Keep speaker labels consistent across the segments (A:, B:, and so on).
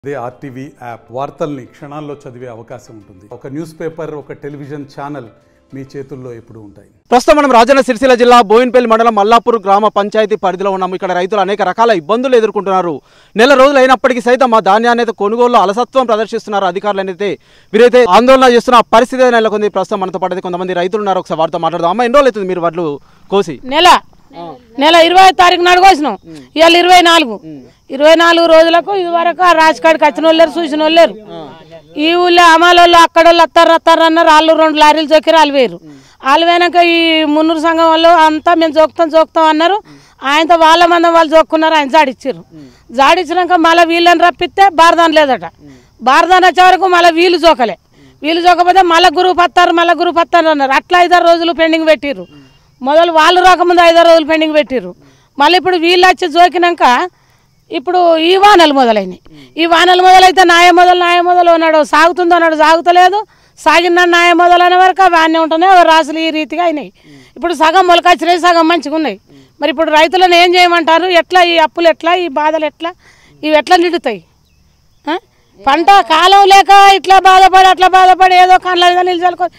A: అదే RTV app వార్తల్ని క్షణాల్లో చదివే అవకాశం ఉంటుంది. ఒక న్యూస్ పేపర్, ఒక టెలివిజన్ ఛానల్ మీ చేతుల్లో ఎప్పుడూ ఉంటాయి.
B: ప్రస్తుతం మనం రాజన్న సిరిసిల్ల జిల్లా బోయిన్పల్లి మండలం మల్లాపూర్ గ్రామ పంచాయతీ పరిధిలో ఉన్నాము. ఇక్కడ రైతులు అనేక రకాల ఇబ్బందులు ఎదుర్కొంటున్నారు. నెల రోజులు అయినప్పటికీ సైతం ఆ ధాన్యాన్ని అయితే కొనుగోలు అలసత్వం ప్రదర్శిస్తున్నారు అధికారులు. అయితే వీరైతే ఆందోళన చేస్తున్న పరిస్థితి నెలకొంది. ప్రస్తుతం మనతో పాటు కొంతమంది రైతులు ఉన్నారు. ఒకసారి వారితో మాట్లాడదాం. అమ్మ, ఎన్ని రోజులు అవుతుంది మీరు వడ్లు కోసి?
C: నెల 20 తారీఖు నాడు కోసినాం. ఇవాళ 24 రోజులకు ఇదివరకు ఆ రాజకాడికి వచ్చిన వాళ్ళు చూసిన వాళ్ళు. ఈ ఊళ్ళో అమాలోళ్ళు అక్కడ వాళ్ళు అత్తారు అన్నారు. వాళ్ళు 2 లారీలు చొక్కి రాలిపోయారు. వాళ్ళు పోయినాక ఈ మున్నూరు సంఘం వాళ్ళు అంతా మేము జోక్తాం అన్నారు. ఆయనతో వాళ్ళ మందం వాళ్ళు జోక్కున్నారు. ఆయన జాడిచ్చారు. జాడిచ్చినాక మళ్ళీ వీళ్ళని రప్పిస్తే బారదాన్ లేదట. బారదాన్ వచ్చే వరకు మళ్ళీ వీళ్ళు జోకపోతే మళ్ళీ గ్రూప్ వస్తారు అన్నారు. అట్లా 5-6 రోజులు పెండింగ్ పెట్టిర్రు. మొదలు వాళ్ళు రాకముందు 5-6 రోజులు పెండింగ్ పెట్టిర్రు. మళ్ళీ ఇప్పుడు వీళ్ళు వచ్చి జోకినాక ఇప్పుడు ఈ వానలు మొదలైనవి. ఈ వానలు మొదలైతే నాయ మొదలు అన్నాడు. సాగుతుందో అన్నాడు, సాగుతలేదు. సాగిన నాయ మొదలు అనే వరకు అవన్నీ ఉంటున్నాయి. రాసులు ఈ రీతిగా అయినాయి. ఇప్పుడు సగం మొలకొచ్చినాయి, సగం మంచిగా ఉన్నాయి. మరి ఇప్పుడు రైతులను ఏం చేయమంటారు? ఎట్లా ఈ అప్పులు ఎట్లా, ఈ బాధలు ఎట్లా, ఇవి ఎట్లా నిండుతాయి? పంట కాలం లేక ఇట్లా బాధపడి అట్లా బాధపడి ఏదో కళ్ళ నిలిచాలి.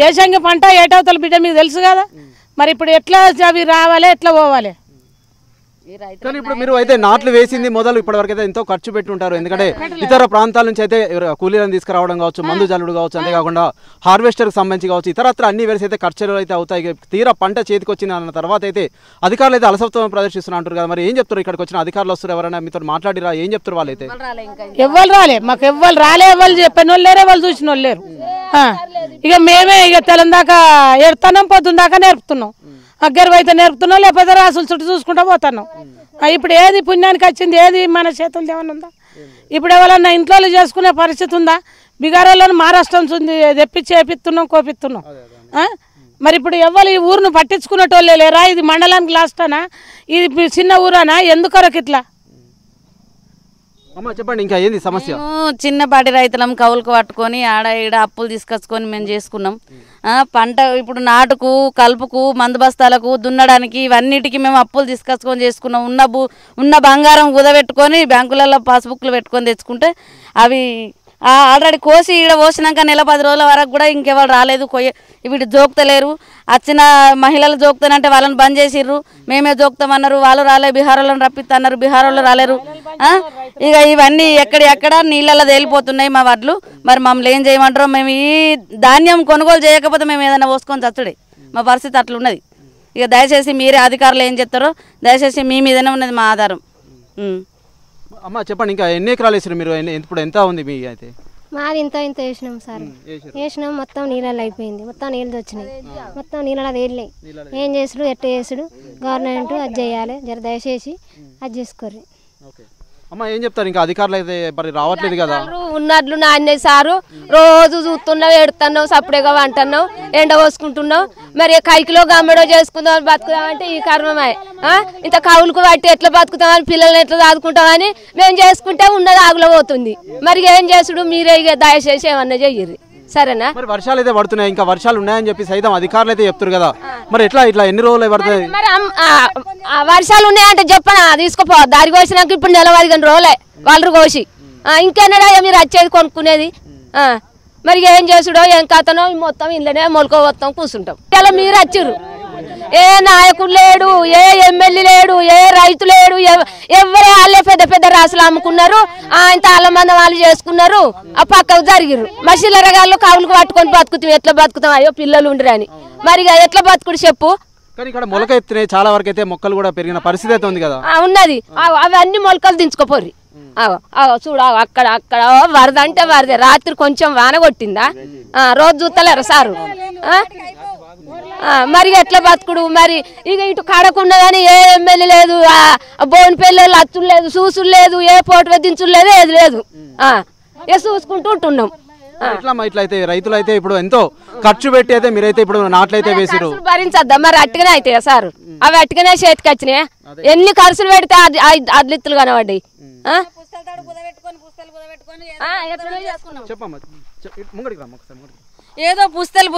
C: ఏసంగి పంట ఏటవుతల బిడ్డ మీకు తెలుసు కదా. మరి ఇప్పుడు ఎట్లా అవి రావాలి, ఎట్లా పోవాలి?
B: కానీ ఇప్పుడు మీరు అయితే నాట్లు వేసింది మొదలు ఇప్పటివరకు అయితే ఎంతో ఖర్చు పెట్టి ఉంటారు. ఎందుకంటే ఇతర ప్రాంతాల నుంచి అయితే కూలీలను తీసుకురావడం కావచ్చు, మందు జల్లుడు కావచ్చు, అంతేకాకుండా హార్వెస్టర్కి సంబంధించి కావచ్చు, ఇతరత్ర అన్ని వేసి అయితే ఖర్చులు అయితే అవుతాయి. తీరా పంట చేతికి వచ్చిన అన్న తర్వాత అయితే అధికారులు అయితే అలసత్వం ప్రదర్శిస్తున్నా అంటారు కదా. మరి ఏం చెప్తారు? ఇక్కడికి వచ్చిన అధికారులు వస్తారు, ఎవరైనా మీతో మాట్లాడిరా? ఏం చెప్తారు వాళ్ళు? అయితే
C: ఎవ్వరు రాలే, మాకు ఎవ్వరు రాలే. ఎవరు చెప్పిన వాళ్ళు లేరు, ఎవరు చూసిన వాళ్ళు లేరు. ఇక మేమే తెలం దాకా ఎడుతున్నాం, పొద్దున్న దాకా నేర్పుతున్నాం. అగ్గరు అయితే నేర్పుతున్నాం, లేకపోతే రాసులు చుట్టూ చూసుకుంటూ పోతున్నాం. ఇప్పుడు ఏది పుణ్యానికి వచ్చింది? ఏది మన చేతులు ఏమన్నా ఉందా? ఇప్పుడు ఎవరన్నా ఇంట్లో చేసుకునే పరిస్థితి ఉందా? బిగారోళ్ళని మహారాష్ట్రం తెప్పించి వేపిస్తున్నాం, కోపిస్తున్నాం. మరి ఇప్పుడు ఎవరు ఈ ఊరును పట్టించుకునేటోళ్ళే లేరా? ఇది మండలానికి లాస్టనా? ఇది చిన్న ఊరనా? ఎందుకొరకు ఇట్లా?
B: చెప్పండి, ఇంకా ఏంది సమస్య?
D: చిన్నపాటి రైతులం కౌలుకు పట్టుకొని ఆడ ఈడ అప్పులు తీసుకొచ్చుకొని మేము చేసుకున్నాం. పంట ఇప్పుడు నాటుకు, కలుపుకు, మందు బస్తాలకు, దున్నడానికి ఇవన్నిటికి మేము అప్పులు తీసుకొచ్చుకొని చేసుకున్నాం. ఉన్న బంగారం కుదబెట్టుకొని బ్యాంకులలో పాస్బుక్లు పెట్టుకొని తెచ్చుకుంటే అవి ఆల్రెడీ కోసి ఈడ పోసినాక నెల 10 రోజుల వరకు కూడా ఇంకెవరు రాలేదు. వీటి జోక్తలేరు. వచ్చిన మహిళలు జోక్తానంటే వాళ్ళని బంద్ చేసిర్రు. మేమే జోక్తామన్నారు, వాళ్ళు రాలే. బీహారోళ్ళని రప్పిస్తున్నారు, బీహారోళ్ళు రాలేరు. ఇక ఇవన్నీ ఎక్కడ నీళ్ళల్లో తేలిపోతున్నాయి మా వడ్లు. మరి మమ్మల్ని ఏం చేయమంటారో? మేము ఈ ధాన్యం కొనుగోలు చేయకపోతే మేము ఏదైనా పోసుకొని చచ్చుడే. మా పరిస్థితి అట్లున్నది. ఇక దయచేసి మీరే అధికారులు ఏం చెప్తారో దయచేసి మీ మీదనే ఉన్నది మా ఆధారం.
B: అమ్మ, చెప్పండి, ఇంకా ఎన్ని ఎకరాలు వేసారు మీరు? ఇప్పుడు ఎంత ఉంది మీ? అయితే
E: మాది ఇంత వేసినాం సార్. వేసినాం, మొత్తం నీళ్ళలో అయిపోయింది. మొత్తం నీళ్ళు వచ్చినాయి, మొత్తం నీళ్ళలో తేలినాయి. ఏం చేసుడు, ఎట్ట చేసుడు? గవర్నమెంట్ అది చేయాలి. జర దయచేసి అది చేసుకోర్రి.
B: అమ్మ, ఏం చెప్తారు? ఇంకా అధికారులు అయితే మరి రావట్లేదు కదా.
F: ఉన్నట్లు నాణ్య సారు రోజు చూస్తున్నావు, ఎడుతున్నావు, సప్పుడేగా అంటున్నావు, ఎండ పోసుకుంటున్నావు. మరి కైకిలో గమ్మెడో చేసుకుందామని బతుకుదామంటే ఈ కర్మమే. ఇంత కవులకు బట్టి ఎట్లా బతుకుతామని, పిల్లల్ని ఎట్లా చదువుకుంటామని మేము చేసుకుంటే ఉన్నది ఆగులో పోతుంది. మరి ఏం చేసుడు? మీరే దయచేసి ఏమన్నా చెయ్యరు, సరేనా?
B: మరి వర్షాలు అయితే పడుతున్నాయి, ఇంకా వర్షాలు ఉన్నాయని చెప్పి సైతం అధికారులు అయితే చెప్తారు కదా. మరి ఇట్లా ఎన్ని రోజులు పడుతుంది?
F: మరి వర్షాలు ఉన్నాయంటే చెప్పనా, తీసుకుపో. దారి కోసినాక ఇప్పుడు నెల 15 రోజులే వాళ్ళు కోసి. ఇంకెన్నడా మీరు వచ్చేది కొనుక్కునేది? మరి ఏం చేసుడో ఏం కథనో మొత్తం ఇంట్లోనే మొలకోవస్తాం, కూర్చుంటాం. ఇలా మీరు వచ్చారు, ఏ నాయకుడు లేడు, ఏ ఎమ్మెల్యే లేడు, ఏ రైతు లేడు. ఎవరే వాళ్ళే పెద్ద రాసులు అమ్ముకున్నారు. ఇంత వాళ్ళ మంది వాళ్ళు చేసుకున్నారు. ఆ పక్కకు జరిగిరు. మసీల రకాల్లో కవులకు పట్టుకొని బతుకుతాం. ఎట్లా బతుకుతాం? అయ్యో పిల్లలు ఉండరని. మరి ఎట్లా బతుకుడు చెప్పు?
B: కానీ ఇక్కడ మొలక ఎత్తున్నాయి, చాలా వరకు అయితే మొక్కలు కూడా పెరిగిన పరిస్థితి అయితే ఉంది కదా.
F: ఉన్నది. అవన్నీ మొలకలు దించుకోపోర్రి. చూడు, అక్కడ వరద అంటే వరదే. రాత్రి కొంచెం వాన కొట్టిందా? రోజు చూస్తలేరు సారు. మరి ఎట్లా బతుకుడు? మరి ఇక ఇటు కడకున్నదని ఏ ఎమ్మెల్యే లేదు, బోన్పల్లి అచ్చులు లేదు, చూసులు లేదు, ఏ పోటు దించులు లేదు, ఏది లేదు. ఇక చూసుకుంటూ ఉంటున్నాం.
B: ఇట్లా అయితే రైతులు అయితే ఇప్పుడు ఎంతో ఖర్చు పెట్టి అయితే మీరైతే ఇప్పుడు నాట్లయితే వేసిరు.
F: భరించద్దా? మరి అట్టుగానే అవుతాయా సారు? అవి అట్టుగానే చేతికి వచ్చినాయి. ఎన్ని ఖర్చులు పెడితే అడ్లిత్తులు కనబడ్డాయి.
D: ఏదో పుస్తలు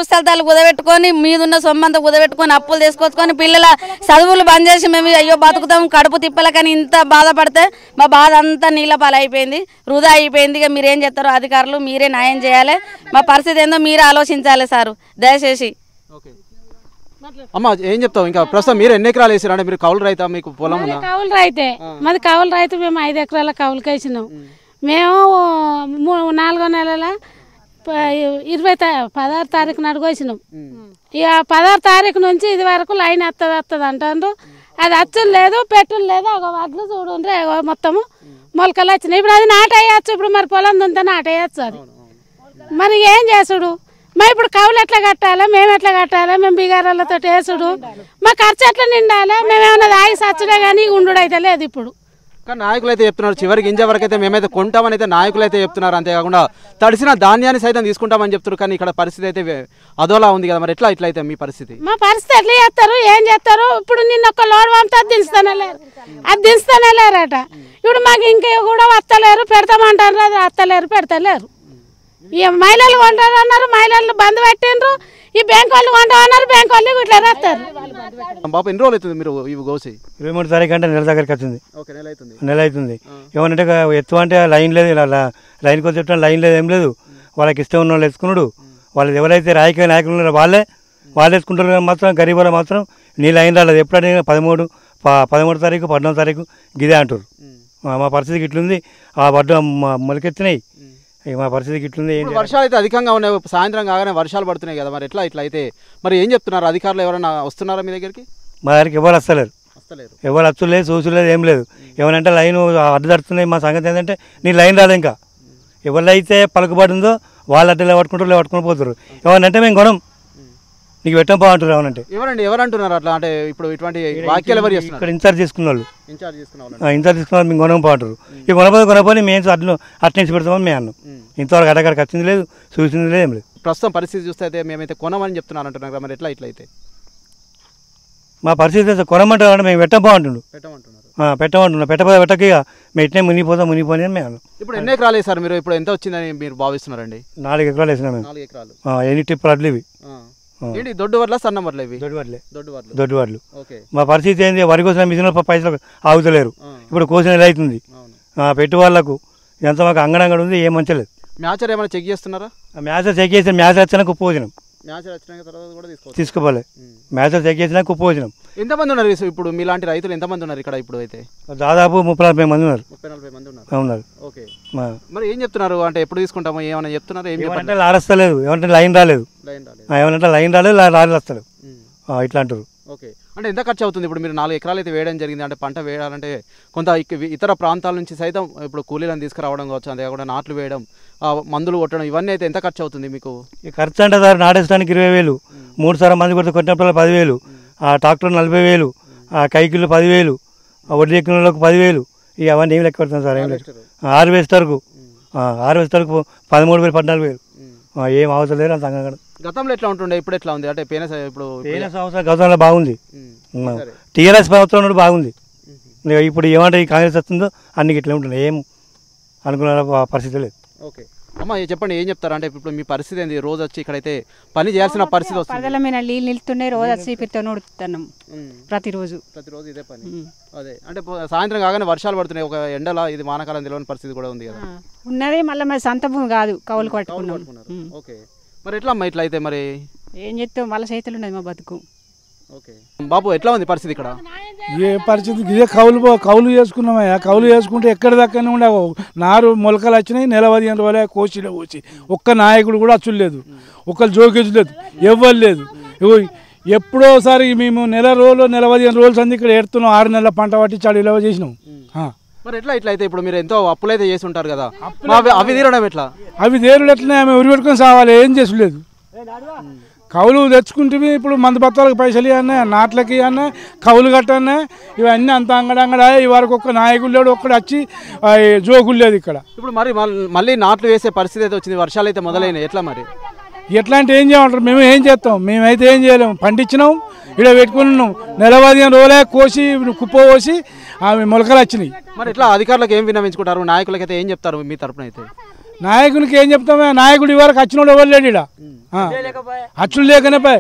D: కుదబెట్టుకొని మీదున్న సొమ్మంతా కుదబెట్టుకొని అప్పులు తీసుకొచ్చుకొని పిల్లల చదువులు బంద్ చేసి మేము అయ్యో బతుకుతాం కడుపు తిప్పలకని ఇంత బాధపడితే మా బాధ అంతా నీళ్ళ పాలైపోయింది, వృధా అయిపోయింది. ఇక మీరేం చేస్తారో అధికారులు మీరే న్యాయం చేయాలి, మా పరిస్థితి ఏందో మీరే ఆలోచించాలి సారు దయచేసి.
B: అమ్మ ఏం చెప్తావు? ఇంకా ప్రస్తుతం మీరు ఎన్ని ఎకరాలు వేసారు? అంటే మీరు కౌలు రైతా, మీకు పొలం ఉందా?
C: కౌలు రైతే మాది కౌలు రైతు. మేము 5 ఎకరాల కౌలుకి వేసినాం. మేము 4వ నెలల 16 తారీఖు నాడు కోసినాం. ఇక 16 తారీఖు నుంచి ఇది వరకు లైన్ వస్తుంది అంటారు. అది అచ్చులు లేదు, పెట్టులు లేదు. ఒక వడ్లు చూడుండ్రే మొత్తము మొలకలు వచ్చినాయి. ఇప్పుడు అది నాటేయచ్చు. ఇప్పుడు మరి పొలం దుంత నాటేయచ్చు. అది మరి ఏం చేసుడు? మరి ఇప్పుడు కౌలు ఎట్లా కట్టాలి, మేము ఎట్లా కట్టాలి? మేము బిగారాలతో వేసుడు, మా ఖర్చు ఎట్లా నిండాలి? మేమేమన్నా దాగి సచ్చుడే కానీ ఉండు అయితే లేదు. ఇప్పుడు
B: కానీ నాయకులు అయితే చెప్తున్నారు చివరి గింజ వరకు అయితే మేమైతే కొంటామని అయితే నాయకులు అయితే చెప్తున్నారు. అంతేకాకుండా తడిసిన ధాన్యాన్ని సైతం తీసుకుంటామని చెప్తున్నారు. కానీ ఇక్కడ పరిస్థితి అయితే అదోలా ఉంది కదా. మరి ఎట్లా అయితే మీ పరిస్థితి?
C: మా పరిస్థితి ఎట్లా చేస్తారు, ఏం చేస్తారు? ఇప్పుడు నిన్న ఒక లోడ్ పంపితే అది దించుతానే లేరు, అది దించుతానే లేరట. ఇప్పుడు మాకు ఇంకా కూడా వస్తలేరు, పెడతామంటారు. అది వస్తలేరు, పెడతలేరు. ఇక మహిళలు కొంటారు అన్నారు, మహిళలు బంద్ పెట్టిండ్రు. ఈ బ్యాంక్ వాళ్ళు కొంటామన్నారు, బ్యాంక్ వాళ్ళు ఇట్లా రాస్తారు.
B: బాబు ఎన్ని రోజులు అవుతుంది మీరు ఇవి కోసి?
G: 23 తారీఖు అంటే నెల దగ్గరికి వచ్చింది. నెల అవుతుంది. ఏమనంటే ఎత్తు అంటే లైన్ లేదు, ఇలా లైన్కి వచ్చి చెప్తున్నా లైన్ లేదు, ఏం లేదు. వాళ్ళకి ఇష్టం ఉన్న వాళ్ళు ఎత్తుకున్నాడు. వాళ్ళు ఎవరైతే రాజకీయ నాయకులు ఉన్నారో వాళ్ళే వేసుకుంటారు. మాత్రం గరీబ్ వాళ్ళు మాత్రం నీ లైన్ రాలేదు. ఎప్పుడైనా 13 తారీఖు 14 తారీఖు గిదే అంటారు. మా పరిస్థితికి ఇట్లుంది. ఆ వడ్డు మొలకెత్తినాయి. మా పరిస్థితికి ఇట్లుంది.
B: వర్షాలు అయితే అధికంగా ఉన్నాయి. సాయంత్రం కాగానే వర్షాలు పడుతున్నాయి కదా. మరి ఇట్లా అయితే మరి ఏం చెప్తున్నారు అధికారులు? ఎవరైనా వస్తున్నారా మీ దగ్గరికి?
G: మా దగ్గరికి ఎవరు వస్తలేరు, ఎవరు వచ్చలేదు, చూసలేదు, ఏం లేదు. ఏమనంటే లైన్ అడ్డు తడుతున్నాయి. మా సంగతి ఏంటంటే నీ లైన్ రాదు. ఇంకా ఎవరైతే పలుకుబడి ఉందో వాళ్ళు అడ్డలే పట్టుకుంటారు, పట్టుకుని పోతారు. ఏమనంటే మేము కొనం, నీకు పెట్టం బాగుంటారు. ఏమనంటే
B: ఎవరంటున్నారు అట్లా? అంటే ఇప్పుడు ఇటువంటి వాక్యాలు ఎవరు చేస్తున్నారు?
G: ఇక్కడ ఇన్ఛార్జ్ తీసుకున్న వాళ్ళు, ఇన్ఛార్జ్ తీసుకున్న వాళ్ళు మేము కొనం బాగుంటారు. ఈ కొనపోయి మేము అట్నుంచి పెడతామని మేము అన్నాం. ఇంతవరకు అడగారికి వచ్చింది లేదు, చూసింది లేదు, ఏం లేదు.
B: ప్రస్తుతం పరిస్థితి చూస్తే అయితే మేమైతే కొనమని చెప్తున్నారు అంటున్నారు. మరి ఎట్లా అయితే
G: మా పరిస్థితి కొనమంటారు. మేము పెట్టం బాగుంటుండు, పెట్టమంటున్నాం. పెట్టక మేము ఇట్నే మునిగిపోని అని మేము అన్నాం.
B: ఇప్పుడు ఎన్ని ఎకరాలు వేసారు మీరు? ఇప్పుడు ఎంత వచ్చిందని మీరు భావిస్తున్నారండి?
G: 4 ఎకరాలు వేసినాం మేము.
B: 4 ఎకరాలు.
G: ఎన్ని టిప్పులు అడ్లు ఇవి?
B: ఏంటి దొడ్డు వడ్ల సన్న వడ్ల? ఇవి
G: దొడ్డు వడ్లు. మా పరిస్థితి ఏంది? వరి కోసిన మిషన్ పైసలు ఆగుతలేరు. ఇప్పుడు కోసిన నెల అవుతుంది. పెట్టు వాళ్ళకు ఎంత మాకు అంగడంగడ ఉంది, ఏం మంచలేదు.
B: మ్యాచర్ ఏమైనా చెక్ చేస్తున్నారా?
G: మ్యాచర్ చెక్ చేసి మ్యాచర్ వచ్చినా కుప్పు పోసినాం. తీసుకోవాలి. మ్యాచర్ చెక్ చేసినా కుప్పు పోసినాం.
B: ఎంతమంది ఉన్నారు ఇప్పుడు మీలాంటి రైతులు? ఎంతమంది ఉన్నారు ఇక్కడ? ఇప్పుడు అయితే
G: దాదాపు 30-40 మంది ఉన్నారు.
B: 30-40 మంది
G: ఉన్నారు.
B: ఓకే. మరి ఏం చెప్తున్నారు? అంటే ఎప్పుడు తీసుకుంటామో ఏమైనా చెప్తున్నారు?
G: ఏమంటే లారస్తలేదు, ఏమంటే లైన్ రాలేదు, ఏమనంటే లైన్ రాలేదు, లారీలు వస్తలేవు, ఇట్లా అంటారు.
B: ఓకే. అంటే ఎంత ఖర్చు అవుతుంది? ఇప్పుడు మీరు 4 ఎకరాలు అయితే వేయడం జరిగింది. అంటే పంట వేయాలంటే కొంత ఇతర ప్రాంతాల నుంచి సైతం ఇప్పుడు కూలీలను తీసుకురావడం కావచ్చు, అంతేకాకుండా నాట్లు వేయడం, మందులు కొట్టడం, ఇవన్నీ అయితే ఎంత ఖర్చు అవుతుంది మీకు?
G: ఈ ఖర్చు అంటే సార్ నాటేసడానికి 20,000, 3 సార్లు మంది కొడితే కొట్టినప్పుడు 10,000, ఆ ట్రాక్టర్ 40,000, ఆ కైకిళ్ళు 10,000, ఆ వడ్డీ ఎక్కిన వాళ్ళకు 10,000. ఇక అవన్నీ ఏం లెక్క పెడతాం సార్? ఏం లెక్క. హార్వెస్టర్కు 13,000, 14,000. ఏం అవసరం లేదు అంత అంగంగా.
B: గతంలో ఎట్లా ఉంటుండే, ఇప్పుడు ఎట్లా ఉంది? అంటే పోయిన
G: సంవత్సరం గతంలో బాగుంది. టీఆర్ఎస్ ప్రభుత్వం బాగుంది. ఇప్పుడు ఏమంటే ఈ కాంగ్రెస్ వస్తుందో అన్ని ఇట్లా ఉంటుంది, ఏం అనుకున్న పరిస్థితి లేదు.
B: ఓకే అమ్మ చెప్పండి, ఏం చెప్తారు? అంటే ఇప్పుడు మీ పరిస్థితి ఏంది? రోజు వచ్చి ఇక్కడైతే పని చేయాల్సిన పరిస్థితి వస్తుంది.
H: పరదల మీద నీళ్ళు నిలుతున్నాయి, రోజు వచ్చి పిత్తను ఉడుతున్నాం ప్రతిరోజు
B: ఇదే పని. అదే అంటే సాయంత్రం కాగానే వర్షాలు పడుతున్నాయి. ఒక ఎండల ఇది వానాకాలం తెలియని పరిస్థితి కూడా ఉంది కదా.
H: ఉన్నది మళ్ళీ మరి సంత భూమి కాదు, కౌలు కట్టుకున్నాం.
B: ఓకే. మరి ఎట్లా అమ్మా ఇట్లా అయితే? మరి
H: ఏం చెప్తాం, వాళ్ళ చేతులు ఉన్నది మా బతుకు.
B: ఓకే బాబు, ఎట్లా ఉంది పరిస్థితి ఇక్కడ?
I: ఏ పరిస్థితి ఇదే కౌలు చేసుకున్నామయ్యా. కౌలు చేసుకుంటే ఎక్కడి దక్కనే ఉండే నారు మొలకలు వచ్చినాయి. 15 రోజులే కోసిలో వచ్చి ఒక్క నాయకుడు కూడా అచ్చులేదు, ఒక్కరు జోకేజ్ లేదు, ఎవ్వరు లేదు. ఎప్పుడోసారి మేము 15 రోజులు సంది ఇక్కడ ఏడుతున్నాం. 6 నెలల పంట పట్టించాడు ఇలా చేసినాం.
B: మరి ఎట్లా అయితే ఇప్పుడు మీరు ఎంతో అప్పులైతే చేసి ఉంటారు కదా, అవి తీరడం ఎట్లా?
I: అవి తీరుడు ఎట్లా? ఆమె ఉరి పెట్టుకొని సావాలి, ఏం చేసులేదు. కౌలు తెచ్చుకుంటే ఇప్పుడు మందు బత్తాలకు పైసలు ఇవన్నా, నాట్లకి ఇవన్నా, కౌలు కట్టన్నా, ఇవన్నీ అంత అంగడంగడా. ఈ వరకు ఒక్క నాయకులు లేడు, ఒక్కడు వచ్చి జోకులు లేదు ఇక్కడ.
B: ఇప్పుడు మళ్ళీ నాట్లు వేసే పరిస్థితి అయితే వచ్చింది, వర్షాలు అయితే మొదలైనాయి. ఎట్లా మరి?
I: ఎట్లా అంటే ఏం చేయమంటారు? మేము ఏం చేస్తాం? మేమైతే ఏం చేయలేము. పండించినాం, ఇక్కడ పెట్టుకుని ఉన్నాం. 15 రోజులే కోసి కుప్ప పోసి ఆమె మొలకలు వచ్చినాయి.
B: మరి ఎట్లా అధికారులకు ఏం విన్నవించుకుంటారు? నాయకులకైతే ఏం చెప్తారు మీ తరపున? అయితే
I: నాయకునికి ఏం చెప్తామే, నాయకుడు ఇవరకు వచ్చినోడు ఎవరు లేడు ఇక్కడ, అచ్చులు లేకనే పోయి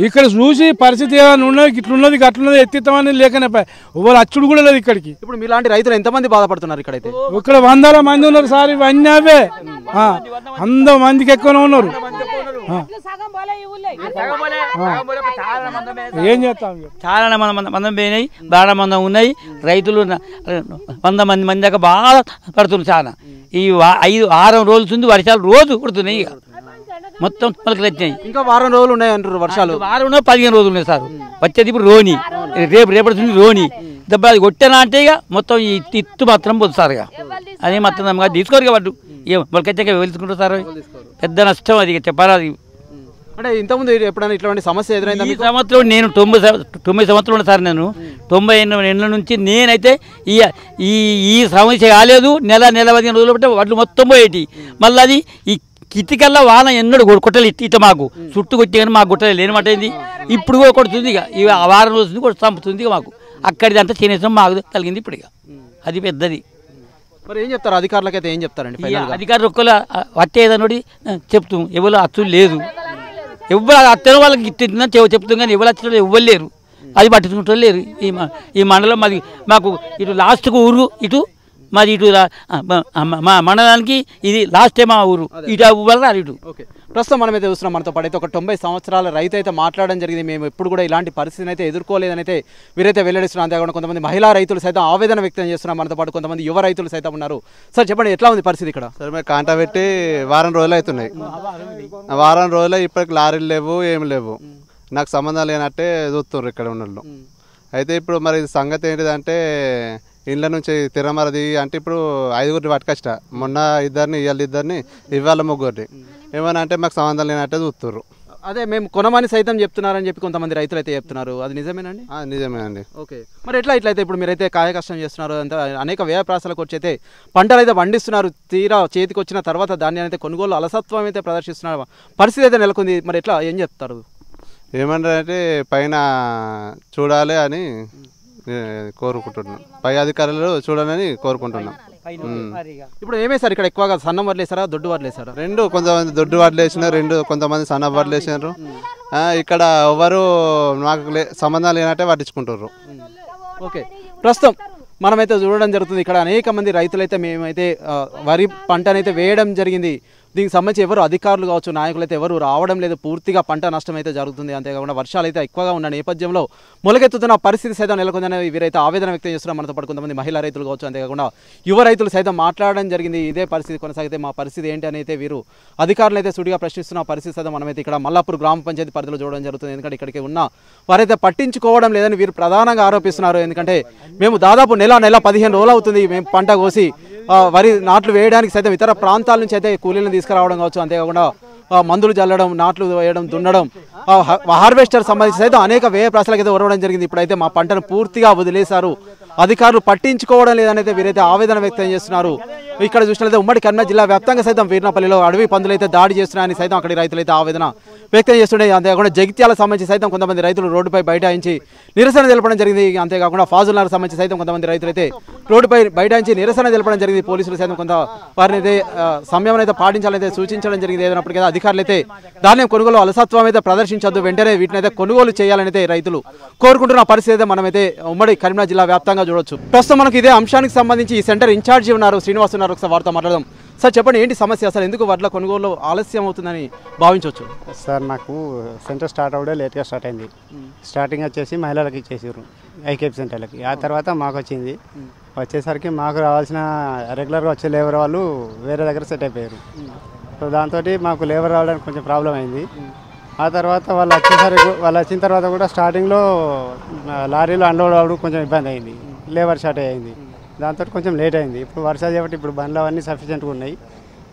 I: ఇక్కడ చూసి పరిస్థితి ఏమైనా ఉన్నది, ఇట్లున్నది అట్లున్నది ఎత్తిస్తామని లేకనే పోయి ఎవరు అచ్చుడు కూడా లేదు ఇక్కడికి.
B: ఇప్పుడు మీలాంటి రైతులు ఎంతమంది బాధపడుతున్నారు ఇక్కడైతే?
I: ఇక్కడ 100 మంది ఉన్నారు సార్, ఇవన్నీ అవే 100 మందికి ఎక్కువనే ఉన్నారు. ఏం చేస్తాం,
J: చాలా మందం పోయినాయి, బాగా మందం ఉన్నాయి. రైతులు 100 మంది దాకా బాగా పడుతున్నారు. చాలా ఈ 5-6 రోజులు ఉంది, వర్షాలు రోజు పడుతున్నాయి. ఇక మొత్తం మొలకలు వచ్చినాయి.
B: ఇంకా వారం రోజులు ఉన్నాయి అంటారు వర్షాలు.
J: వారం 15 రోజులు ఉన్నాయి సార్. వచ్చేది ఇప్పుడు రోని, రేపడుతుంది రోని. దెబ్బ అది కొట్టానా అంటే ఇక మొత్తం ఈ ఇత్తు మాత్రం పోతుంది ఇక. అదే మొత్తం తీసుకోరు ఇక వాళ్ళు మొలకెచ్చాక వెళ్తుకుంటారు సార్. పెద్ద నష్టం అది, ఇక చెప్పాలి. అది
B: అంటే ఇంతకుముందు ఎప్పుడైనా ఇట్లాంటి సమస్య ఎదురైందా?
J: ఈ సంవత్సరం నేను 90 సంవత్సరాలు సార్. నేను 90 ఏళ్ళ నుంచి నేనైతే ఈ సమస్య కాలేదు. నెల 15 రోజులు బట్టి వడ్లు మొత్తం పోయేటి. మళ్ళీ అది ఈ కిటికల్లా వాన ఎన్నడూ కొట్టలు ఇట్ట మాకు చుట్టూ కొట్టి కానీ మాకు కొట్టలేదు లేనమాట. ఏంది ఇప్పుడు కూడా కొడుతుంది. ఇక ఇవి ఆ వారం రోజులు కూడా చంపుతుంది ఇక మాకు. అక్కడిది అంతా చేనేసం మాకు కలిగింది ఇప్పుడు. ఇక అది పెద్దది.
B: మరి ఏం చెప్తారు అధికారులకైతే? ఏం చెప్తారండి
J: అధికారులు? ఒక్కలా వచ్చేదన్నోడి చెప్తాం, ఎవరు అచ్చులు లేదు. ఎవరు అత్తన వాళ్ళకి ఇట్టిందని చెప్తాం కానీ ఎవరు వచ్చిన ఎవ్వరు లేరు. అది పట్టించుకుంటారు లేరు. ఈ మండలం మాకు ఇటు లాస్ట్కు ఊరు, ఇటు మాది ఇటు మా మండలానికి ఇది లాస్ట్ మా ఊరు. ఇటు వల్ల ఇటు.
B: ఓకే, ప్రస్తుతం మనమైతే చూస్తున్నాం. మనతో పాటు అయితే ఒక 90 సంవత్సరాల రైతు అయితే మాట్లాడడం జరిగింది. మేము ఎప్పుడు కూడా ఇలాంటి పరిస్థితిని అయితే ఎదుర్కోలేదని అయితే వీరైతే వెల్లడిస్తున్నారు. అంతేకాకుండా కొంతమంది మహిళా రైతులు సైతం ఆవేదన వ్యక్తం చేస్తున్నారు. మనతో పాటు కొంతమంది యువ రైతులు సైతం ఉన్నారు. సార్ చెప్పండి, ఎట్లా ఉంది పరిస్థితి ఇక్కడ?
K: సార్ మేము కాంటా పెట్టి వారం రోజులు అవుతున్నాయి. వారం రోజులు ఇప్పటికి లారీలు లేవు, ఏమి లేవు. నాకు సంబంధం లేనట్టే చూస్తున్నారు ఇక్కడ ఉన్నోళ్ళు. అయితే ఇప్పుడు మరి సంగతి ఏంటిదంటే ఇండ్ల నుంచి తిరమరది అంటే ఇప్పుడు 5గురిని పట్టుకొచ్చా. మొన్న 2 ఇవాళ ఇవాళ 3 ఏమన్నా అంటే మాకు సంబంధం లేనట్టే చూస్తున్నారు.
B: అదే మేము కొనమని సైతం చెప్తున్నారని చెప్పి కొంతమంది రైతులు అయితే చెప్తున్నారు. అది నిజమేనండి?
K: నిజమేనండి.
B: ఓకే, మరి ఇట్లయితే ఇప్పుడు మీరైతే కాయ కష్టం చేస్తున్నారు, అంత అనేక వ్యయ ప్రాసలకు వచ్చి అయితే పంటలు అయితే పండిస్తున్నారు. తీరా చేతికి వచ్చిన తర్వాత ధాన్యాన్ని అయితే కొనుగోలు అలసత్వం అయితే ప్రదర్శిస్తున్నారు. పరిస్థితి అయితే నెలకొంది. మరి ఎట్లా ఏం చెప్తారు?
K: ఏమంటారంటే పైన చూడాలి అని కోరుకుంటున్నాం, పై అధికారులు చూడాలని కోరుకుంటున్నాం.
B: ఇప్పుడు ఏమైనా సార్ ఇక్కడ ఎక్కువగా సన్నం వడ్లేసారా, దొడ్డు వడ్లేసారా?
K: రెండు, కొంతమంది దొడ్డు వడ్లు వేసినారు, కొంతమంది సన్న వడ్లు వేసినారు. ఇక్కడ ఎవరు నాకు సంబంధం లేనట్టే పట్టించుకుంటారు.
B: ఓకే, ప్రస్తుతం మనమైతే చూడడం జరుగుతుంది. ఇక్కడ అనేక మంది రైతులైతే మేమైతే వరి పంటనైతే వేయడం జరిగింది. దీనికి సంబంధించి ఎవరు అధికారులు కావచ్చు, నాయకులు అయితే ఎవరు రావడం లేదు. పూర్తిగా పంట నష్టం అయితే జరుగుతుంది. అంతేకాకుండా వర్షాలు అయితే ఎక్కువగా ఉన్న నేపథ్యంలో మొలకెత్తుతున్న పరిస్థితి సైతం నెలకొందని వీరైతే ఆవేదన వ్యక్తం చేస్తున్నారు. మనతో పాటు కొంతమంది మహిళా రైతులు కావచ్చు, అంతేకాకుండా యువ రైతులు సైతం మాట్లాడడం జరిగింది. ఇదే పరిస్థితి కొనసాగితే మా పరిస్థితి ఏంటి అని అయితే వీరు అధికారులు అయితే సూటిగా ప్రశ్నిస్తున్న పరిస్థితి సైతం మనమైతే ఇక్కడ మల్లాపూర్ గ్రామ పంచాయతీ పరిధిలో చూడడం జరుగుతుంది. ఎందుకంటే ఇక్కడికి ఉన్న వారైతే పట్టించుకోవడం లేదని వీరు ప్రధానంగా ఆరోపిస్తున్నారు. ఎందుకంటే మేము దాదాపు నెల 15 రోజులు అవుతుంది మేము పంట కోసి వరి నాట్లు వేయడానికి సైతం ఇతర ప్రాంతాల నుంచి అయితే కూలీలను తీసుకురావడం కావచ్చు, అంతేకాకుండా మందులు చల్లడం, నాట్లు వేయడం, దున్నడం, హార్వెస్టర్ సంబంధించి సైతం అనేక వ్యయ ప్రాసలకు అయితే వరవడం జరిగింది. ఇప్పుడైతే మా పంటను పూర్తిగా వదిలేశారు, అధికారులు పట్టించుకోవడం లేదనైతే వీరైతే ఆవేదన వ్యక్తం చేస్తున్నారు. ఇక్కడ చూసినట్లయితే ఉమ్మడి కర్నూలు జిల్లా వ్యాప్తంగా సైతం వీర్నపల్లిలో అడవి పందులు అయితే దాడి చేస్తున్నాయని సైతం అక్కడి రైతులు అయితే ఆవేదన వ్యక్తం చేస్తున్నాయి. అంతేకాకుండా జగిత్యాల సంబంధించి సైతం కొంతమంది రైతులు రోడ్డుపై బైఠాయించి నిరసన తెలపడం జరిగింది. అంతేకాకుండా ఫాజుల్నగర్ సంబంధించి సైతం కొంతమంది రైతులు అయితే రోడ్డుపై బైఠాయించి నిరసన తెలపడం జరిగింది. పోలీసులు సైతం కొంత వారిని అయితే సంయమనం అయితే పాటించాలైతే సూచించడం జరిగింది. ఏదైనప్పటికీ అధికారులు అయితే ధాన్యం కొనుగోలు అలసత్వం అయితే ప్రదర్శించద్దు, వెంటనే వీటిని అయితే కొనుగోలు చేయాలని అయితే రైతులు కోరుకుంటున్న పరిస్థితి అయితే మనమైతే ఉమ్మడి కరీంనగర్ జిల్లా వ్యాప్తంగా చూడొచ్చు. ప్రస్తుతం మనకు ఇదే అంశానికి సంబంధించి ఈ సెంటర్ ఇన్ఛార్జి ఉన్నారు, శ్రీనివాస్ ఉన్నారు. ఒకసారి వారితో మాట్లాడదాం. సార్ చెప్పండి, ఏంటి సమస్య? అసలు ఎందుకు వడ్ల కొనుగోలు ఆలస్యం అవుతుందని భావించవచ్చు?
L: సార్ నాకు సెంటర్ స్టార్ట్ అవడే లేట్గా స్టార్ట్ అయింది. స్టార్టింగ్ వచ్చేసి మహిళలకు ఇచ్చేసారు ఐకేపీ సెంటర్లకి. ఆ తర్వాత మాకు వచ్చింది. వచ్చేసరికి మాకు రావాల్సిన రెగ్యులర్గా వచ్చే లేబర్ వాళ్ళు వేరే దగ్గర సెట్ అయిపోయారు. సో దాంతో మాకు లేబర్ రావడానికి కొంచెం ప్రాబ్లం అయింది. ఆ తర్వాత వాళ్ళు వచ్చిన తర్వాత కూడా స్టార్టింగ్లో లారీలు అన్లోడ్ అవ్వడం కొంచెం ఇబ్బంది అయింది, లేబర్ షార్టేజ్ అయింది. దాంతో కొంచెం లేట్ అయింది. ఇప్పుడు వర్షాలు కాబట్టి ఇప్పుడు బండ్లు అవన్నీ సఫిషియెంట్గా ఉన్నాయి.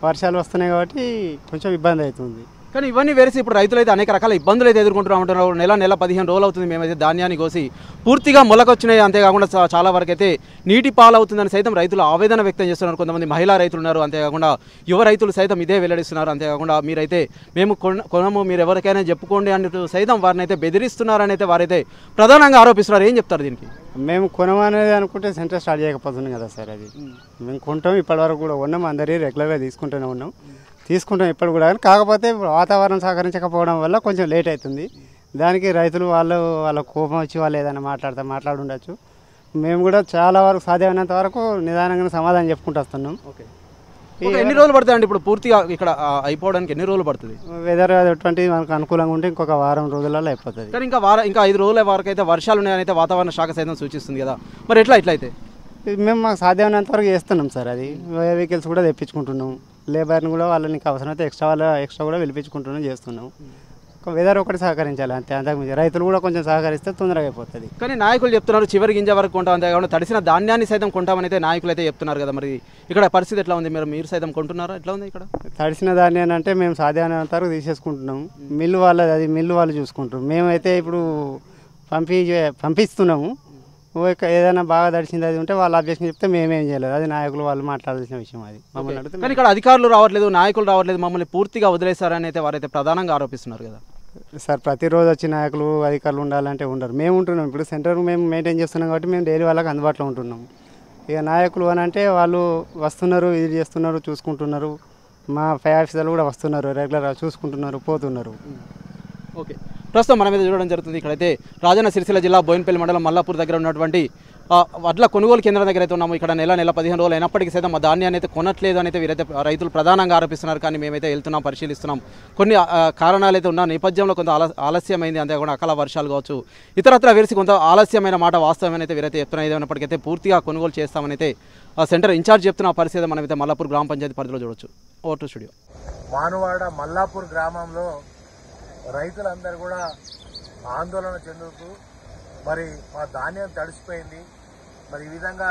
L: వర్షాలు వస్తున్నాయి కాబట్టి కొంచెం ఇబ్బంది అవుతుంది.
B: కానీ ఇవన్నీ వేసి ఇప్పుడు రైతులు అయితే అనేక రకాల ఇబ్బందులు అయితే ఎదుర్కొంటున్నారు. నెల 15 రోజులు అవుతుంది మేమైతే ధాన్యాన్ని కోసి పూర్తిగా మొలకొచ్చినాయి. అంతేకాకుండా చాలా వరకు అయితే నీటి పాలవుతుందని సైతం రైతులు ఆవేదన వ్యక్తం చేస్తున్నారు. కొంతమంది మహిళా రైతులు ఉన్నారు, అంతేకాకుండా యువ రైతులు సైతం ఇదే వెల్లడిస్తున్నారు. అంతేకాకుండా మీరైతే మేము కొనము, మీరు ఎవరికైనా చెప్పుకోండి అంటూ సైతం వారిని అయితే బెదిరిస్తున్నారని అయితే వారైతే ప్రధానంగా ఆరోపిస్తున్నారు. ఏం చెప్తారు దీనికి?
L: మేము కొనమనేది అనుకుంటే సెంటర్ స్టార్ట్ చేయకపోతుంది కదా సార్. అది మేము కొంటాం, ఇప్పటివరకు కూడా ఉన్నాం, అందరి రెగ్యులర్గా తీసుకుంటూనే ఉన్నాం, తీసుకుంటాం ఇప్పుడు కూడా. కాకపోతే వాతావరణం సహకరించకపోవడం వల్ల కొంచెం లేట్ అవుతుంది. దానికి రైతులు వాళ్ళ కోపం వచ్చి వాళ్ళు ఏదైనా మాట్లాడుండొచ్చు. మేము కూడా చాలా వరకు సాధ్యమైనంత వరకు నిదానంగా సమాధానం చెప్పుకుంటూ వస్తున్నాం.
B: ఎన్ని రోజులు పడుతుంది ఇప్పుడు పూర్తిగా ఇక్కడ అయిపోవడానికి? ఎన్ని రోజులు పడుతుంది?
L: వెదర్ అటువంటి మనకు అనుకూలంగా ఉంటే ఇంకొక వారం రోజులలో అయిపోతుంది.
B: కానీ ఇంకా 5 రోజుల వరకు అయితే వర్షాలు ఉన్నాయని అయితే వాతావరణ శాఖ సైతం సూచిస్తుంది కదా, మరి ఎట్లా అయితే?
L: మేము మాకు సాధ్యమైనంత వరకు చేస్తున్నాం సార్. అది వెహికల్స్ కూడా తెప్పించుకుంటున్నాం, లేబర్ని కూడా వాళ్ళని అవసరమైతే ఎక్స్ట్రా కూడా పిలిపించుకుంటున్నాం, చేస్తున్నాం. వెదర్ ఒకటి సహకరించాలి అంతే, అంతకు రైతులు కూడా కొంచెం సహకరిస్తే తొందరగా అయిపోతుంది.
B: కానీ నాయకులు చెప్తున్నారు చివరి గింజ వరకు కొంటాం, అంతేకాకుండా తడిసిన ధాన్యాన్ని సైతం కొంటామని అయితే నాయకులు అయితే చెప్తున్నారు కదా, మరి ఇక్కడ పరిస్థితి ఎట్లా ఉంది? మీరు సైతం కొంటున్నారా? ఎట్లా ఉంది ఇక్కడ?
L: తడిసిన ధాన్యాన్ని అంటే మేము సాధ్యమైనంత వరకు తీసేసుకుంటున్నాం. మిల్లు వాళ్ళది, అది మిల్లు వాళ్ళు చూసుకుంటారు. మేమైతే ఇప్పుడు పంపిస్తున్నాము. ఏదైనా బాగా తడిచింది అది ఉంటే వాళ్ళు అబ్జెక్షన్ చెప్తే మేమేం చేయలేదు, అది నాయకులు వాళ్ళు మాట్లాడాల్సిన విషయం. అది మమ్మల్ని అడిగితే
B: కానీ ఇక్కడ అధికారులు రావట్లేదు, నాయకులు రావట్లేదు, మమ్మల్ని పూర్తిగా వదిలేశారని అయితే వారైతే ప్రధానంగా ఆరోపిస్తున్నారు కదా
L: సార్. ప్రతిరోజు వచ్చి నాయకులు అధికారులు ఉండాలంటే ఉండరు. మేము ఉంటున్నాం, ఇప్పుడు సెంటర్ మేము మెయింటైన్ చేస్తున్నాం కాబట్టి మేము డైలీ వాళ్ళకి అందుబాటులో ఉంటున్నాం. ఇక నాయకులు అని అంటే వాళ్ళు వస్తున్నారు, ఇది చేస్తున్నారు, చూసుకుంటున్నారు. మా పై ఆఫీసర్లు కూడా వస్తున్నారు, రెగ్యులర్గా చూసుకుంటున్నారు, పోతున్నారు.
B: ఓకే, ప్రస్తుతం మన మీద చూడడం జరుగుతుంది. ఇక్కడైతే రాజన్న సిరిసిల్ల జిల్లా బోయినపల్లి మండలం మల్లాపూర్ దగ్గర ఉన్నటువంటి వడ్ల కొనుగోలు కేంద్రం దగ్గర అయితే ఉన్నాము. ఇక్కడ నెల 15 రోజులు అయినప్పటికీ సైతం మా ధాన్యాన్ని అయితే కొనట్లేదు అని అయితే వీరైతే రైతులు ప్రధానంగా ఆరోపిస్తున్నారు. కానీ మేమైతే వెళ్తున్నాం, పరిశీలిస్తున్నాం. కొన్ని కారణాలు అయితే ఉన్న నేపథ్యంలో కొంత ఆలస్యమైంది, అంతేకాకుండా అకాల వర్షాలు కావచ్చు, ఇతరత్ర వేసి కొంత ఆలస్యమైన మాట వాస్తవమైన అయితే వీరైతే చెప్తున్నారు. ఏదైనప్పటికైతే పూర్తిగా కొనుగోలు చేస్తామని అయితే సెంటర్ ఇన్ఛార్జ్ చెప్తున్న పరిస్థితి మనమైతే మల్లాపూర్ గ్రామ పంచాయతీ పరిధిలో చూడవచ్చు. Over to studio.
M: Manuwada Mallapur గ్రామంలో రైతులందరూ కూడా ఆందోళన చెందుతూ మరి మా ధాన్యం తడిసిపోయింది, మరి ఈ విధంగా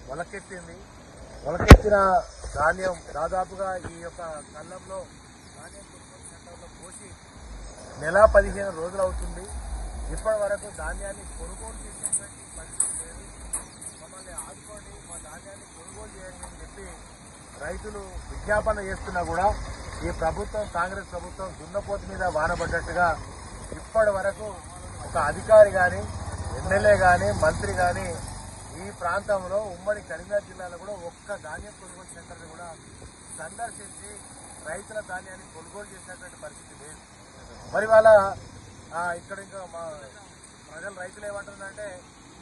M: మొలకెత్తిన ధాన్యం దాదాపుగా ఈ యొక్క కళ్ళంలో ధాన్యం కొనుగోలు సెంటర్లో పోసి నెల 15 రోజులు అవుతుంది. ఇప్పటి వరకు ధాన్యాన్ని కొనుగోలు చేసేటువంటి పరిస్థితి లేదు. మమ్మల్ని ఆదుకోండి, మా ధాన్యాన్ని కొనుగోలు చేయండి అని చెప్పి రైతులు విజ్ఞాపన చేస్తున్నా కూడా ఈ ప్రభుత్వం, కాంగ్రెస్ ప్రభుత్వం దున్నపోతు మీద వానబడ్డట్టుగా ఇప్పటి వరకు ఒక అధికారి కానీ, ఎమ్మెల్యే కానీ, మంత్రి కానీ ఈ ప్రాంతంలో ఉమ్మడి కరీంనగర్ జిల్లాలో కూడా ఒక్క ధాన్యం కొనుగోలు సెంటర్ని కూడా సందర్శించి రైతుల ధాన్యాన్ని కొనుగోలు చేసినటువంటి పరిస్థితి లేదు. మరి వాళ్ళ ఇక్కడ ఇంకా మా ప్రజలు రైతులు ఏమంటుందంటే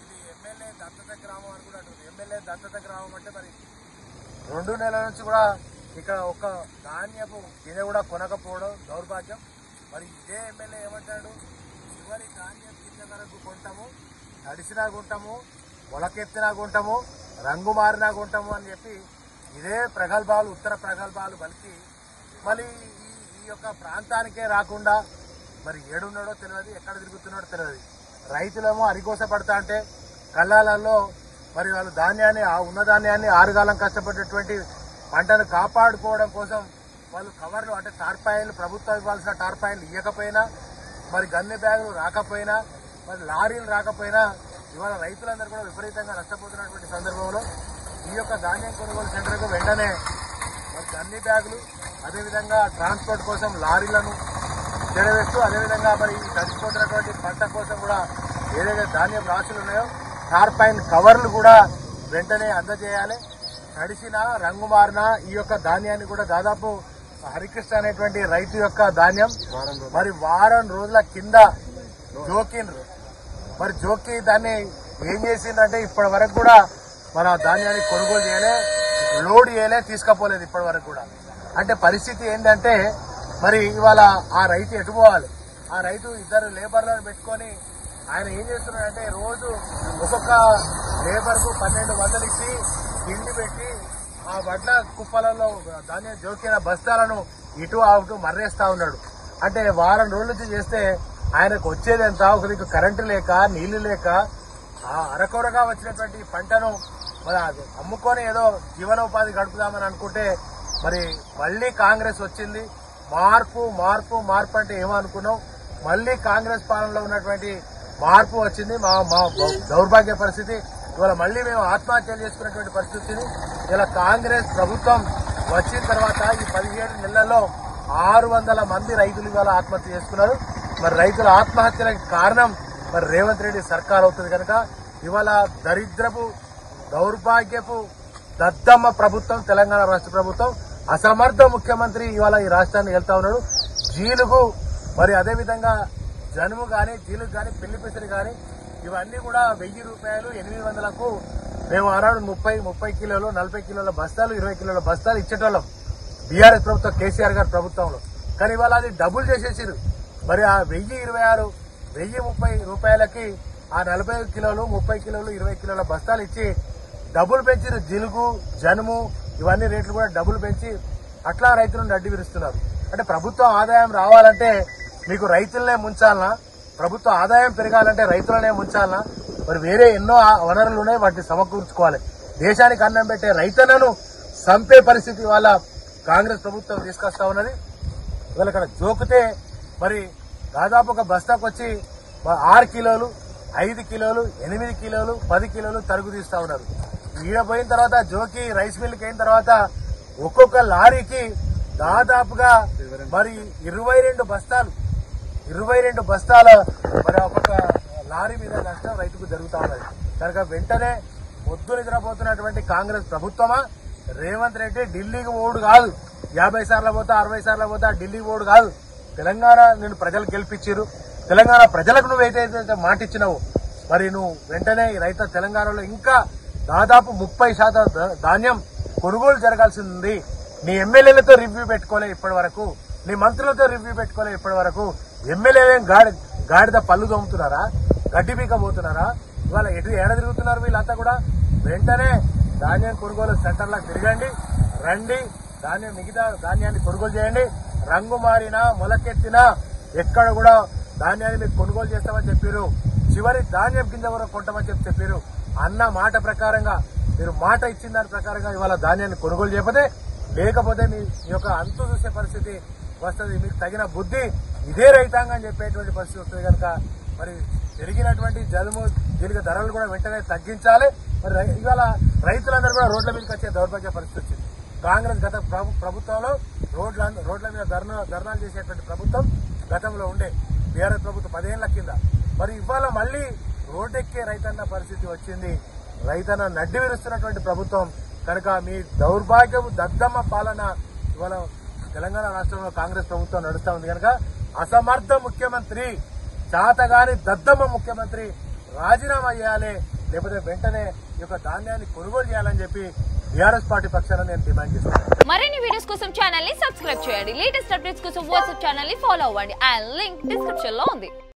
M: ఇది ఎమ్మెల్యే దత్తత గ్రామం అని కూడా అంటుంది. ఎమ్మెల్యే దత్తత గ్రామం అంటే మరి 2 నెలల నుంచి కూడా ఇక్కడ ఒక్క ధాన్యపు గిన్నె కూడా కొనకపోవడం దౌర్భాగ్యం. మరి ఇదే ఎమ్మెల్యే ఏమంటాడు, చివరి ధాన్యం గిన్నె వరకు కొంటాము, తడిసినా కొంటాము, మొలకెత్తినా కొంటాము, రంగు మారినా కొంటాము అని చెప్పి ఇదే ప్రగల్భాలు, ఉత్తర ప్రగల్భాలు పలికి మళ్ళీ ఈ యొక్క ప్రాంతానికే రాకుండా మరి ఏడున్నాడో తెలియదు, ఎక్కడ తిరుగుతున్నాడో తెలియదు. రైతులేమో అరిగోస పడతా అంటే కళ్ళాలలో మరి వాళ్ళు ధాన్యాన్ని, ఆ ఉన్న ధాన్యాన్ని 6 కాలం కష్టపడేటువంటి పంటను కాపాడుకోవడం కోసం వాళ్ళు కవర్లు అంటే టార్పాయిలు, ప్రభుత్వం ఇవ్వాల్సిన టార్పాయిలు ఇవ్వకపోయినా, మరి గన్నె బ్యాగులు రాకపోయినా, మరి లారీలు రాకపోయినా ఇవాళ రైతులందరూ కూడా విపరీతంగా నష్టపోతున్నటువంటి సందర్భంలో ఈ యొక్క ధాన్యం కొనుగోలు సెంటర్కు వెంటనే మరి గన్ని బ్యాగులు, అదేవిధంగా ట్రాన్స్పోర్ట్ కోసం లారీలను చెడవేస్తూ, అదేవిధంగా మరి తడిసిపోతున్నటువంటి పంట కోసం కూడా ఏదైతే ధాన్యం రాశులు ఉన్నాయో టార్పాయిన్ కవర్లు కూడా వెంటనే అందజేయాలి. తడిసిన, రంగు మారిన ఈ యొక్క ధాన్యాన్ని కూడా దాదాపు హరికృష్ణ అనేటువంటి రైతు యొక్క ధాన్యం మరి వారం రోజుల కింద జోకిండ్రు. మరి జోకి దాన్ని ఏం చేసిందంటే ఇప్పటి వరకు కూడా మన ధాన్యాన్ని కొనుగోలు చేయలే, లోడ్ చేయలే, తీసుకపోలేదు ఇప్పటి వరకు కూడా. అంటే పరిస్థితి ఏంటంటే మరి ఇవాళ ఆ రైతు ఎటు పోవాలి? ఆ రైతు 2 లేబర్లను పెట్టుకొని ఆయన ఏం చేస్తున్నాడంటే రోజు ఒక్కొక్క లేబర్కు 1200 ఇచ్చి తిండి పెట్టి ఆ వడ్ల కుప్పలలో ధాన్యం జోకిన బస్తాలను ఇటు అటు మర్రేస్తా ఉన్నాడు. అంటే వారం రోజుల నుంచి చేస్తే ఆయనకు వచ్చేది ఎంత? ఒక దిక్కు కరెంటు లేక, నీళ్లు లేక, ఆ అరకొరగా వచ్చినటువంటి పంటను మరి అమ్ముకొని ఏదో జీవనోపాధి గడుపుదామని అనుకుంటే మరి మళ్లీ కాంగ్రెస్ వచ్చింది. మార్పు మార్పు మార్పు అంటే ఏమనుకున్నాం, మళ్ళీ కాంగ్రెస్ పాలనలో ఉన్నటువంటి మార్పు వచ్చింది. మా దౌర్భాగ్య పరిస్థితి ఇవాళ మళ్ళీ మేము ఆత్మహత్యలు చేసుకున్నటువంటి పరిస్థితి వచ్చింది. ఇలా కాంగ్రెస్ ప్రభుత్వం వచ్చిన తర్వాత ఈ 17 నెలల్లో 600 మంది రైతులు ఇవాళ ఆత్మహత్య చేసుకున్నారు. మరి రైతుల ఆత్మహత్యలకు కారణం మరి రేవంత్ రెడ్డి సర్కార్ అవుతుంది కనుక ఇవాళ దరిద్రపు దౌర్భాగ్యపు దద్దమ్మ ప్రభుత్వం తెలంగాణ రాష్ట్ర ప్రభుత్వం, అసమర్థ ముఖ్యమంత్రి ఇవాళ ఈ రాష్ట్రాన్ని వెళ్తా ఉన్నాడు. జీలుగు మరి అదేవిధంగా జనుము కానీ జీలుగు కానీ పెళ్లిపిసరి కానీ ఇవన్నీ కూడా 1000 రూపాయలు 800కు మేము ఆనాడు 30 కిలోలు 40 కిలోల బస్తాలు 20 కిలోల బస్తాలు ఇచ్చేటోళ్ళం బీఆర్ఎస్ ప్రభుత్వం కేసీఆర్ గారి ప్రభుత్వంలో. కానీ ఇవాళ అది డబుల్ చేసేసారు. మరి ఆ 1026 1030 రూపాయలకి ఆ 40 కిలోలు 30 కిలోలు 20 కిలోల బస్తాలు ఇచ్చి డబుల్ పెంచారు. జిలుగు జనుము ఇవన్నీ రేట్లు కూడా డబుల్ పెంచి అట్లా రైతులను అడ్డు విరుస్తున్నారు. అంటే ప్రభుత్వం ఆదాయం రావాలంటే మీకు రైతులనే ముంచాలనా, ప్రభుత్వ ఆదాయం పెరగాలంటే రైతులనే ముంచాలనా? మరి వేరే ఎన్నో వనరులు ఉన్నాయి, వాటిని సమకూర్చుకోవాలి. దేశానికి అన్నం పెట్టే రైతన్నను చంపే పరిస్థితి వాళ్ళ కాంగ్రెస్ ప్రభుత్వం తీసుకొస్తా ఉన్నది. ఇవాళ ఇక్కడ జోకితే మరి దాదాపు ఒక బస్తాకు వచ్చి 6 కిలోలు 5 కిలోలు 8 కిలోలు 10 కిలోలు తరుగు తీస్తా ఉన్నారు. ఈడ పోయిన తర్వాత జోకి రైస్ మిల్కి అయిన తర్వాత ఒక్కొక్క లారీకి దాదాపుగా మరి 22 బస్తాల మరి ఒక్కొక్క లారీ మీద నష్టం రైతుకు జరుగుతా ఉన్నది. కనుక వెంటనే పొద్దు నిద్రపోతున్నటువంటి కాంగ్రెస్ ప్రభుత్వమా, రేవంత్ రెడ్డి ఢిల్లీకి ఓడు కాదు, 50 సార్లు పోతా 60 సార్లు పోతా ఢిల్లీ ఓడు కాదు. తెలంగాణ నేను ప్రజలు గెలిపించారు, తెలంగాణ ప్రజలకు నువ్వు ఏదైతే మాట ఇచ్చినావు మరి నువ్వు వెంటనే రైతు తెలంగాణలో ఇంకా దాదాపు 30% ధాన్యం కొనుగోలు జరగాల్సింది ఉంది. నీ ఎమ్మెల్యేలతో రివ్యూ పెట్టుకోలే ఇప్పటి వరకు, నీ మంత్రులతో రివ్యూ పెట్టుకోలే ఇప్పటి వరకు. ఎమ్మెల్యేలేం గాడిద పళ్ళు దొమ్ముతున్నారా, గడ్డి పీకపోతున్నారా? ఇవాళ ఏడ తిరుగుతున్నారు వీళ్ళంతా కూడా. వెంటనే ధాన్యం కొనుగోలు సెంటర్లకు తిరగండి, రండి, మిగతా ధాన్యాన్ని కొనుగోలు చేయండి. రంగు మారినా మొలకెత్తినా ఎక్కడ కూడా ధాన్యాన్ని మీకు కొనుగోలు చేస్తామని చెప్పారు. చివరి ధాన్యం కింద వరకు కొంటామని చెప్పారు. అన్న మాట ప్రకారంగా మీరు మాట ఇచ్చిన దాని ప్రకారంగా ఇవాళ ధాన్యాన్ని కొనుగోలు చేయకపోతే లేకపోతే మీ యొక్క అంతు చూసే పరిస్థితి వస్తుంది. మీకు తగిన బుద్ధి ఇదే రైతాంగం చెప్పేటువంటి పరిస్థితి వస్తుంది. కనుక మరి పెరిగినటువంటి జలుము దీనికి ధరలు కూడా వెంటనే తగ్గించాలి. మరి ఇవాళ రైతులందరూ కూడా రోడ్ల మీదకి వచ్చే దౌర్భాగ్య పరిస్థితి వచ్చింది. కాంగ్రెస్ గత ప్రభుత్వంలో రోడ్ల మీద ధర్నాలు చేసేటువంటి ప్రభుత్వం గతంలో ఉండే బీఆర్ఎస్ ప్రభుత్వం 10 ఏళ్ల కింద. మరి ఇవాళ మళ్లీ రోడ్డెక్కే రైతన్న పరిస్థితి వచ్చింది. రైతన్న నడ్డి విరుస్తున్నటువంటి ప్రభుత్వం. కనుక మీ దౌర్భాగ్యపు దద్దమ్మ పాలన ఇవాళ తెలంగాణ రాష్ట్రంలో కాంగ్రెస్ ప్రభుత్వం నడుస్తా ఉంది. కనుక అసమర్థ ముఖ్యమంత్రి, చాతగాని దద్దమ్మ ముఖ్యమంత్రి రాజీనామా చేయాలి, లేకపోతే వెంటనే ఈ యొక్క ధాన్యాన్ని కొనుగోలు చేయాలని చెప్పి బీఆర్ఎస్ పార్టీ పక్షాన నేను డిమాండ్ చేస్తాను.
N: మరిన్ని వీడియోస్ కోసం ఛానల్ ని సబ్స్క్రైబ్ చేయండి. లేటెస్ట్ అప్డేట్స్ కోసం వాట్సాప్ ఛానల్ ని ఫాలో అవ్వండి. ఆ లింక్ డిస్క్రిప్షన్ లో ఉంది.